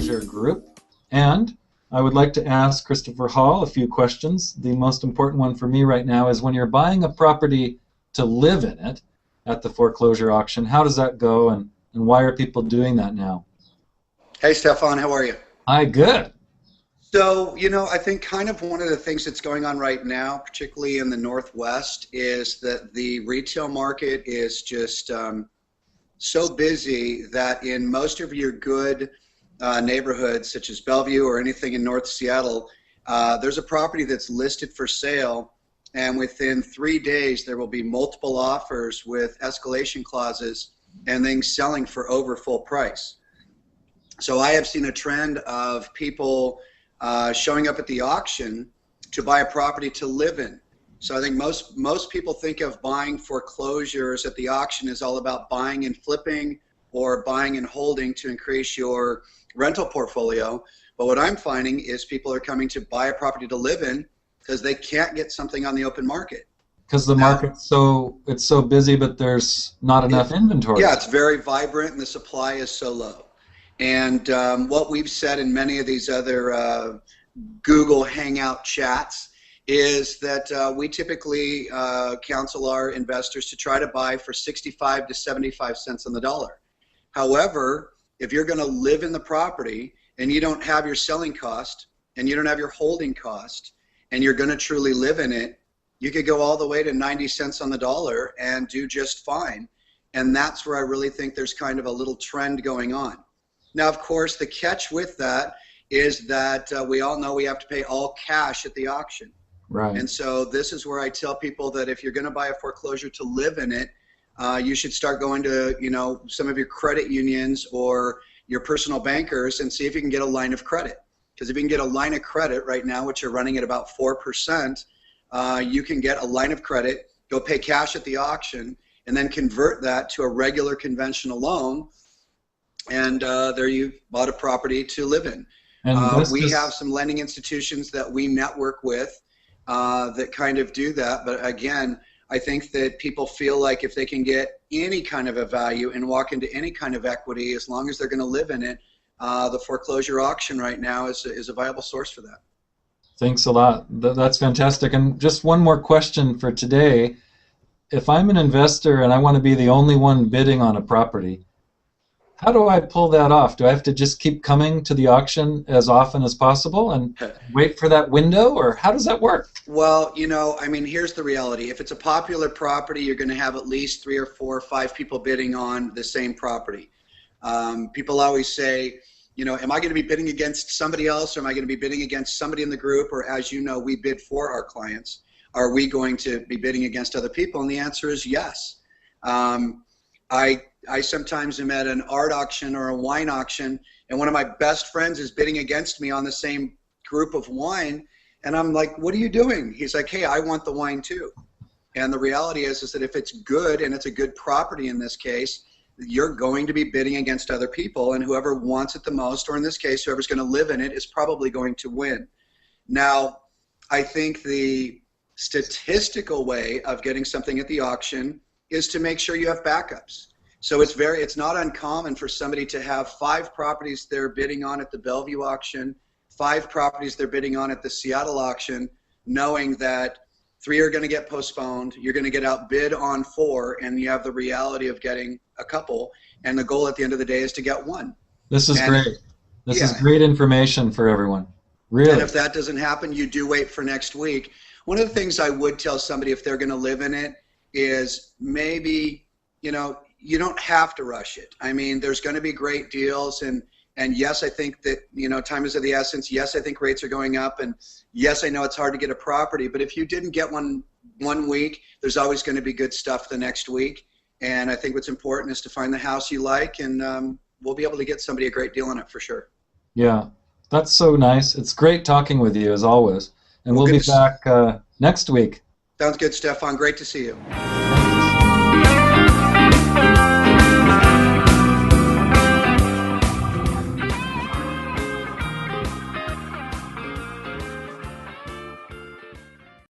Foreclosure group. And I would like to ask Christopher Hall a few questions. The most important one for me right now is when you're buying a property to live in it at the foreclosure auction, how does that go, and why are people doing that now? Hey, Stefan, how are you? Hi, good. So, I think kind of one of the things that's going on right now, particularly in the Northwest, is that the retail market is just so busy that in most of your good neighborhoods, such as Bellevue or anything in North Seattle, there's a property that's listed for sale, and within 3 days there will be multiple offers with escalation clauses and things selling for over full price. So I have seen a trend of people showing up at the auction to buy a property to live in. So I think most people think of buying foreclosures at the auction as all about buying and flipping or buying and holding to increase your rental portfolio. But what I'm finding is people are coming to buy a property to live in because they can't get something on the open market. Because the market's so busy, but there's not enough inventory. Yeah, it's very vibrant and the supply is so low. And what we've said in many of these other Google Hangout chats is that we typically counsel our investors to try to buy for 65 to 75 cents on the dollar. However, if you're going to live in the property and you don't have your selling cost and you don't have your holding cost and you're going to truly live in it, you could go all the way to 90 cents on the dollar and do just fine. And that's where I really think there's kind of a little trend going on. Now, of course, the catch with that is that we all know we have to pay all cash at the auction. Right. And so this is where I tell people that if you're going to buy a foreclosure to live in it, you should start going to, some of your credit unions or your personal bankers and see if you can get a line of credit. Because if you can get a line of credit right now, which are running at about 4%, you can get a line of credit, go pay cash at the auction, and then convert that to a regular conventional loan. And there you bought a property to live in. And we have some lending institutions that we network with that kind of do that. But again, I think that people feel like if they can get any kind of a value and walk into any kind of equity, as long as they're going to live in it, the foreclosure auction right now is a viable source for that. Thanks a lot. That's fantastic. And just one more question for today. If I'm an investor and I want to be the only one bidding on a property, how do I pull that off? Do I have to just keep coming to the auction as often as possible and wait for that window, or how does that work? Well, here's the reality. If it's a popular property, you're going to have at least 3 or 4 or 5 people bidding on the same property. People always say, am I going to be bidding against somebody else, or am I going to be bidding against somebody in the group? Or as you know, we bid for our clients. Are we going to be bidding against other people? And the answer is yes. I sometimes am at an art auction or a wine auction, and one of my best friends is bidding against me on the same group of wine, and I'm like, what are you doing? He's like, hey, I want the wine too. And the reality is that if it's good, and it's a good property in this case, you're going to be bidding against other people, and whoever wants it the most, or in this case, whoever's going to live in it, is probably going to win. Now, I think the statistical way of getting something at the auction is to make sure you have backups. So it's not uncommon for somebody to have 5 properties they're bidding on at the Bellevue auction, 5 properties they're bidding on at the Seattle auction, knowing that 3 are going to get postponed, you're going to get outbid on 4, and you have the reality of getting a couple, and the goal at the end of the day is to get 1. This is great. This is great information for everyone. Really. And if that doesn't happen, you do wait for next week. One of the things I would tell somebody if they're going to live in it is maybe, you don't have to rush it. I mean, there's going to be great deals, and yes, I think that, time is of the essence. Yes, I think rates are going up, and yes, I know it's hard to get a property, but if you didn't get one week, there's always going to be good stuff the next week. And I think what's important is to find the house you like, and we'll be able to get somebody a great deal on it for sure. Yeah, that's so nice. It's great talking with you as always, and we'll be back next week. Sounds good, Stefan. Great to see you.